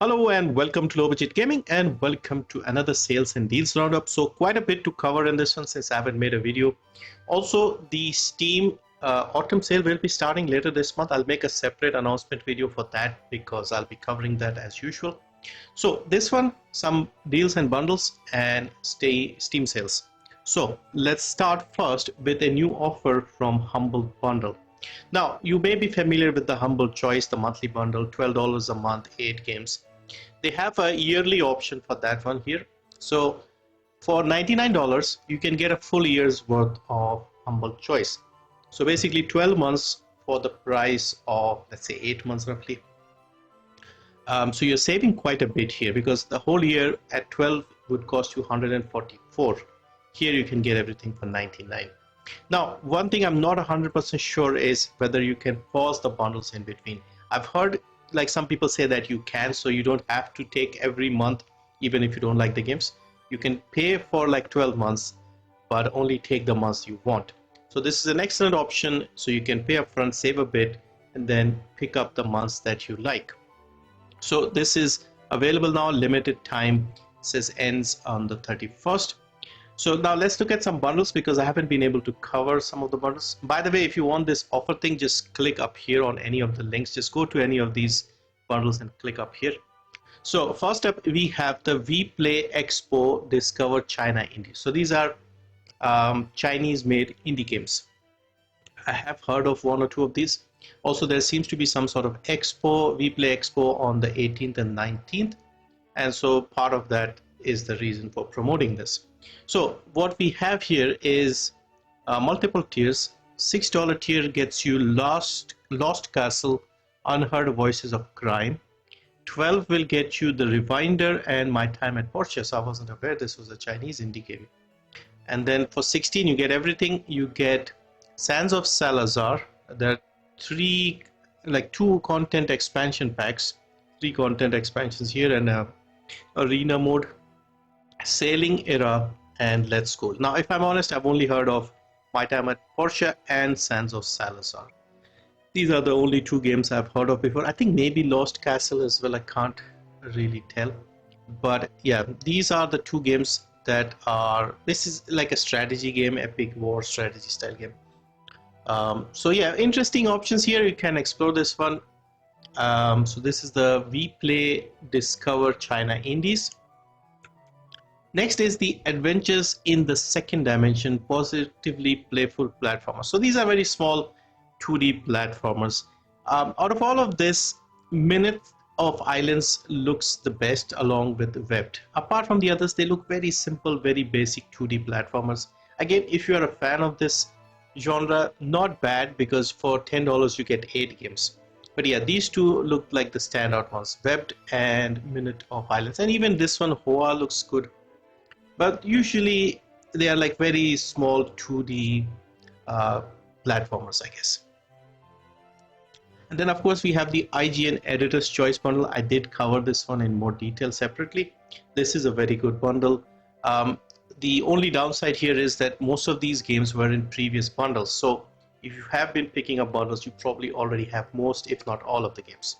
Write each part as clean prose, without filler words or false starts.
Hello and welcome to Low Budget Gaming and welcome to another sales and deals roundup. So quite a bit to cover in this one since I haven't made a video. Also, the Steam autumn sale will be starting later this month. I'll make a separate announcement video for that because I'll be covering that as usual. So this one, some deals and bundles and Steam sales. So let's start first with a new offer from Humble Bundle. Now, you may be familiar with the Humble Choice, the monthly bundle, $12 a month, 8 games. They have a yearly option for that one here. So for $99, you can get a full year's worth of Humble Choice. So basically 12 months for the price of, let's say, 8 months roughly. So you're saving quite a bit here because the whole year at 12 would cost you 144. Here you can get everything for 99. Now, one thing I'm not 100% sure is whether you can pause the bundles in between. I've heard like some people say that you can, so you don't have to take every month even if you don't like the games. You can pay for like 12 months but only take the months you want. So this is an excellent option, so you can pay upfront, save a bit, and then pick up the months that you like. So this is available now, limited time, it says ends on the 31st. So now let's look at some bundles because I haven't been able to cover some of the bundles. By the way, if you want this offer thing, just click up here on any of the links. Just go to any of these bundles and click up here. So first up, we have the WePlay Expo Discover China Indie. So these are Chinese made indie games. I have heard of one or two of these. Also, there seems to be some sort of Expo, WePlay Expo on the 18th and 19th. And so part of that is the reason for promoting this. So what we have here is multiple tiers. $6 tier gets you Lost Castle, Unheard Voices of Crime. 12 will get you The Rewinder and My Time at Porsche. So I wasn't aware this was a Chinese indie game. And then for 16 you get everything. You get Sands of Salazar. There are two content expansion packs, 3 content expansions here, and a arena mode, Sailing Era, and Let's Go. Now, if I'm honest, I've only heard of My Time at Porsche and Sands of Salazar. These are the only 2 games I've heard of before. I think maybe Lost Castle as well, I can't really tell. But yeah, these are the 2 games that are, this is like a strategy game, epic war strategy style game. So yeah, interesting options here. You can explore this one. So this is the WePlay Discover China Indies. Next is the Adventures in the Second Dimension Positively Playful Platformers. So these are very small 2D platformers. Out of all of this, Minute of Islands looks the best along with Webbed. Apart from the others, they look very simple, very basic 2D platformers. Again, if you are a fan of this genre, not bad because for $10 you get 8 games. But yeah, these 2 look like the standout ones, Webbed and Minute of Islands. And even this one, Hoa, looks good. But usually they are like very small 2D platformers, I guess. And then of course we have the IGN Editor's Choice bundle. I did cover this one in more detail separately. This is a very good bundle. The only downside here is that most of these games were in previous bundles. So if you have been picking up bundles, you probably already have most, if not all of the games.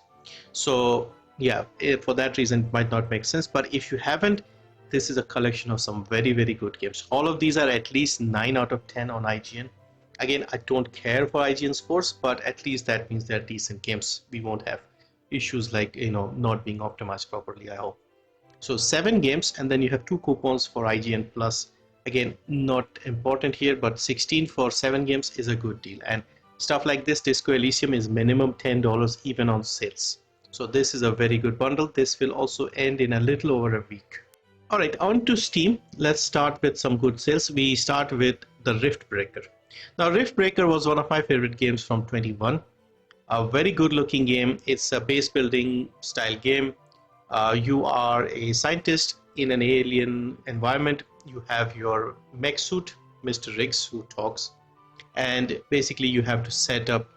So yeah, for that reason it might not make sense. But if you haven't, this is a collection of some very, very good games. All of these are at least 9 out of 10 on IGN. Again, I don't care for IGN scores, but at least that means they're decent games. We won't have issues like, not being optimized properly, I hope. So 7 games, and then you have 2 coupons for IGN Plus. Again, not important here, but 16 for 7 games is a good deal. And stuff like this, Disco Elysium, is minimum $10 even on sales. So this is a very good bundle. This will also end in a little over a week. Alright, on to Steam. Let's start with some good sales. We start with the Riftbreaker. Now, Riftbreaker was one of my favorite games from 21. A very good looking game. It's a base building style game. You are a scientist in an alien environment. You have your mech suit, Mr. Riggs, who talks. And basically you have to set up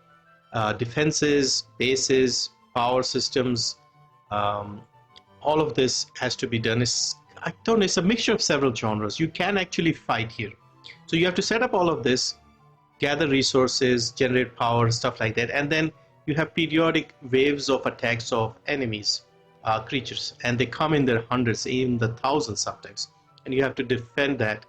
defenses, bases, power systems. All of this has to be done. It's a mixture of several genres. You can actually fight here. So you have to set up all of this, gather resources, generate power, stuff like that. And then you have periodic waves of attacks of enemies. creatures, and they come in their hundreds, even the thousands sometimes, and you have to defend that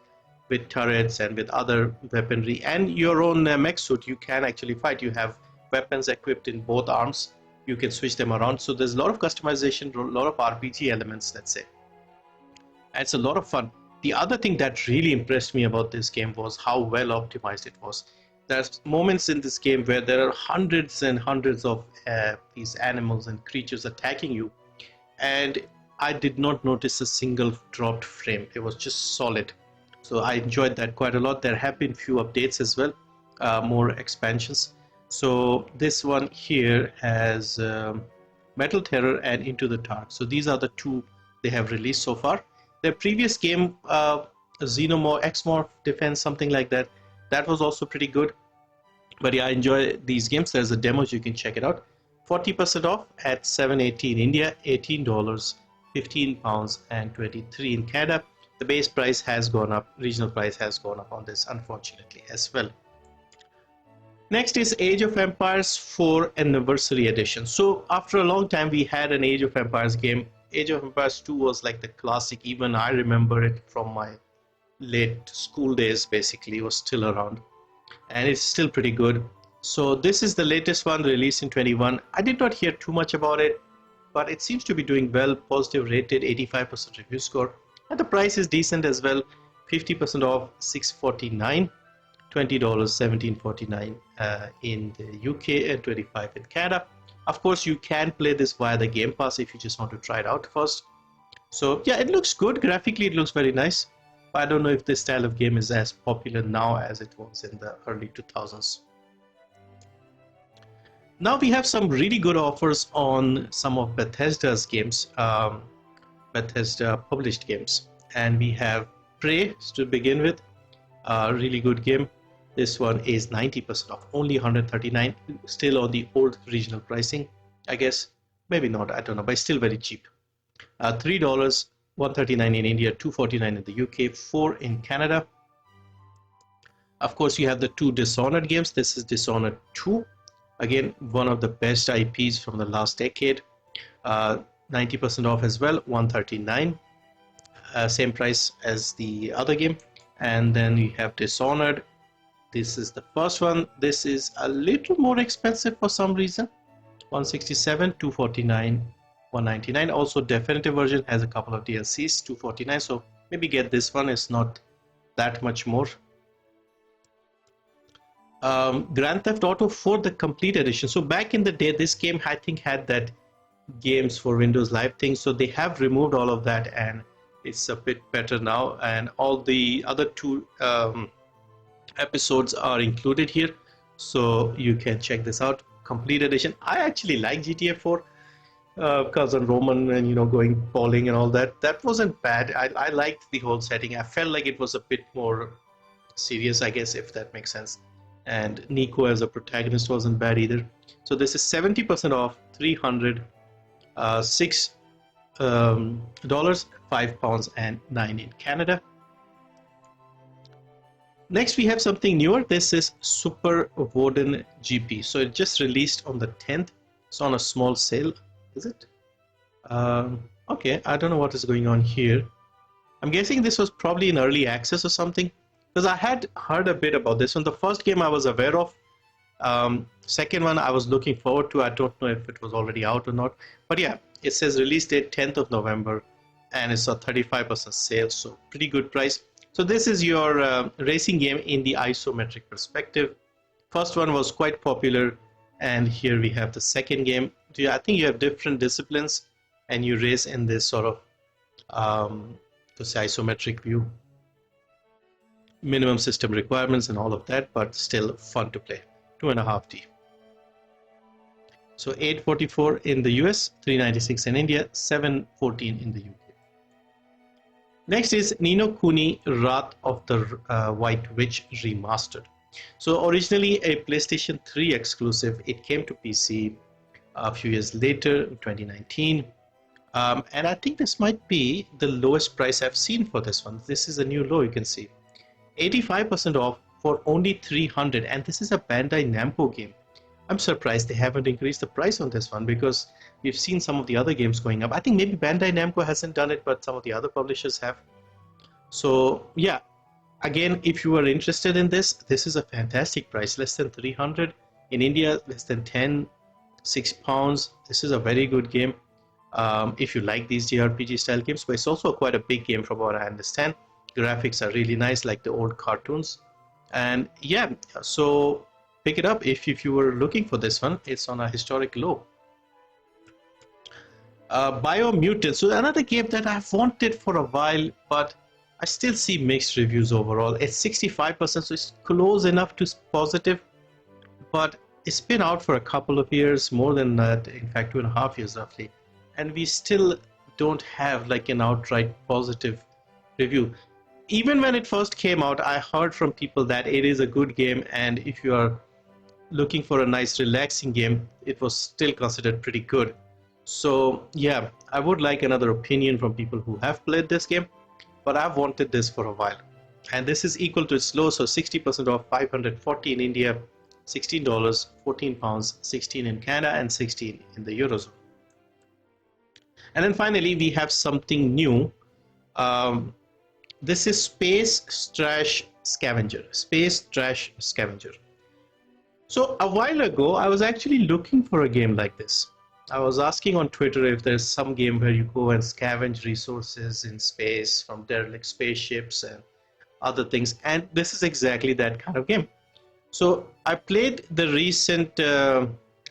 with turrets and with other weaponry and your own mech suit. You can actually fight. You have weapons equipped in both arms. You can switch them around. So there's a lot of customization, a lot of RPG elements, let's say. And it's a lot of fun. The other thing that really impressed me about this game was how well optimized it was. There's moments in this game where there are hundreds and hundreds of these animals and creatures attacking you, and I did not notice a single dropped frame. It was just solid. So I enjoyed that quite a lot. There have been few updates as well, more expansions. So this one here has Metal Terror and Into the Dark. So these are the two they have released so far. Their previous game, Xenomorph, Xmorph Defense, something like that, that was also pretty good. But yeah, I enjoy these games. There's a demo, you can check it out. 40% off at $7.80 in India, $18, £15 and 23 in Canada. The base price has gone up, regional price has gone up on this, unfortunately, as well. Next is Age of Empires 4 Anniversary Edition. So after a long time, we had an Age of Empires game. Age of Empires 2 was like the classic. Even I remember it from my late school days, basically. It was still around, and it's still pretty good. So this is the latest one, released in 21. I did not hear too much about it, but it seems to be doing well. Positive rated, 85% review score. And the price is decent as well. 50% off, $6.49, $20, $17.49 in the UK and 25 in Canada. Of course, you can play this via the Game Pass if you just want to try it out first. So yeah, it looks good. Graphically, it looks very nice. But I don't know if this style of game is as popular now as it was in the early 2000s. Now we have some really good offers on some of Bethesda's games, Bethesda published games. And we have Prey to begin with, a really good game. This one is 90% off, only $139, still on the old regional pricing, I guess. Maybe not, I don't know, but still very cheap. $3, $139 in India, $249 in the UK, $4 in Canada. Of course, you have the two Dishonored games. This is Dishonored 2. Again, one of the best IPs from the last decade. 90% off as well, $139. Same price as the other game. And then you have Dishonored. This is the first one. This is a little more expensive for some reason. $167, $249, $199. Also, definitive version has a couple of DLCs, $249. So maybe get this one. It's not that much more. Grand Theft Auto 4, the complete edition. So back in the day, this game I think had that games for Windows Live thing. So they have removed all of that, and it's a bit better now. And all the other two episodes are included here, so you can check this out. Complete edition. I actually like GTA 4, Cousin Roman, and going bowling and all that. That wasn't bad. I liked the whole setting. I felt like it was a bit more serious, I guess, if that makes sense. And Nico as a protagonist wasn't bad either. So this is 70% off, $306, £5 and 9 in Canada. Next, we have something newer. This is Super Woden GP. So it just released on the 10th. It's on a small sale, is it? Okay, I don't know what is going on here. I'm guessing this was probably in early access or something, because I had heard a bit about this one. The first game I was aware of. Second one I was looking forward to. I don't know if it was already out or not. But yeah, it says release date 10th of November, and it's a 35% sale, so pretty good price. So this is your racing game in the isometric perspective. First one was quite popular, and here we have the second game. I think you have different disciplines, and you race in this sort of isometric view. Minimum system requirements and all of that, but still fun to play. 2.5D. So $844 in the US, $396 in India, $714 in the UK. Next is No Kuni Wrath of the White Witch Remastered. So originally a PlayStation 3 exclusive, it came to PC a few years later in 2019. And I think this might be the lowest price I've seen for this one. This is a new low, you can see. 85% off for only $300, and this is a Bandai Namco game. I'm surprised they haven't increased the price on this one, because We've seen some of the other games going up. I think maybe Bandai Namco hasn't done it, but some of the other publishers have. So yeah, again, if you are interested in this is a fantastic price, less than 300 in India, less than 10, £6. This is a very good game. If you like these JRPG style games, but it's also quite a big game from what I understand. Graphics are really nice, like the old cartoons. And yeah, so pick it up if you were looking for this one. It's on a historic low. Biomutant, so another game that I've wanted for a while, but I still see mixed reviews overall. It's 65%, so it's close enough to positive, but it's been out for a couple of years, more than that, in fact 2.5 years roughly, and we still don't have like an outright positive review. Even when it first came out, I heard from people that it is a good game, and if you are looking for a nice relaxing game, it was still considered pretty good. So yeah, I would like another opinion from people who have played this game, but I've wanted this for a while. And this is equal to its low, so 60% off, 540 in India, $16, £14, 16 in Canada, and 16 in the Eurozone. And then finally, we have something new. This is Space Trash Scavenger. Space Trash Scavenger. So a while ago, I was actually looking for a game like this. I was asking on Twitter if there's some game where you go and scavenge resources in space from derelict spaceships and other things, and this is exactly that kind of game. So I played the recent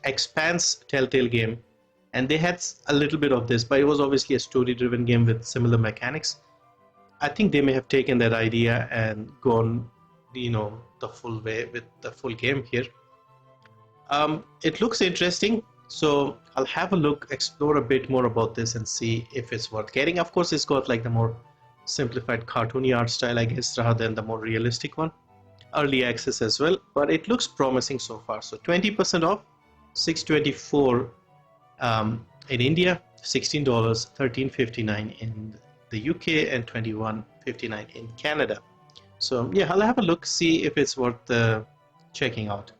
Expanse Telltale game, and they had a little bit of this, but it was obviously a story-driven game with similar mechanics. I think they may have taken that idea and gone, the full way with the full game here. It looks interesting, so I'll have a look, explore a bit more about this and see if it's worth getting. Of course, it's got like the more simplified cartoony art style, I guess, rather than the more realistic one. Early access as well, but it looks promising so far. So 20% off, $6.24 in India, $16, $13.59 in the UK, and $21.59 in Canada. So yeah, I'll have a look, see if it's worth checking out.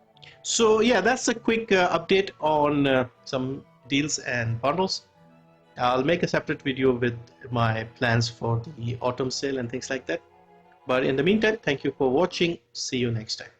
So yeah, that's a quick update on some deals and bundles. I'll make a separate video with my plans for the autumn sale and things like that. But in the meantime, thank you for watching. See you next time.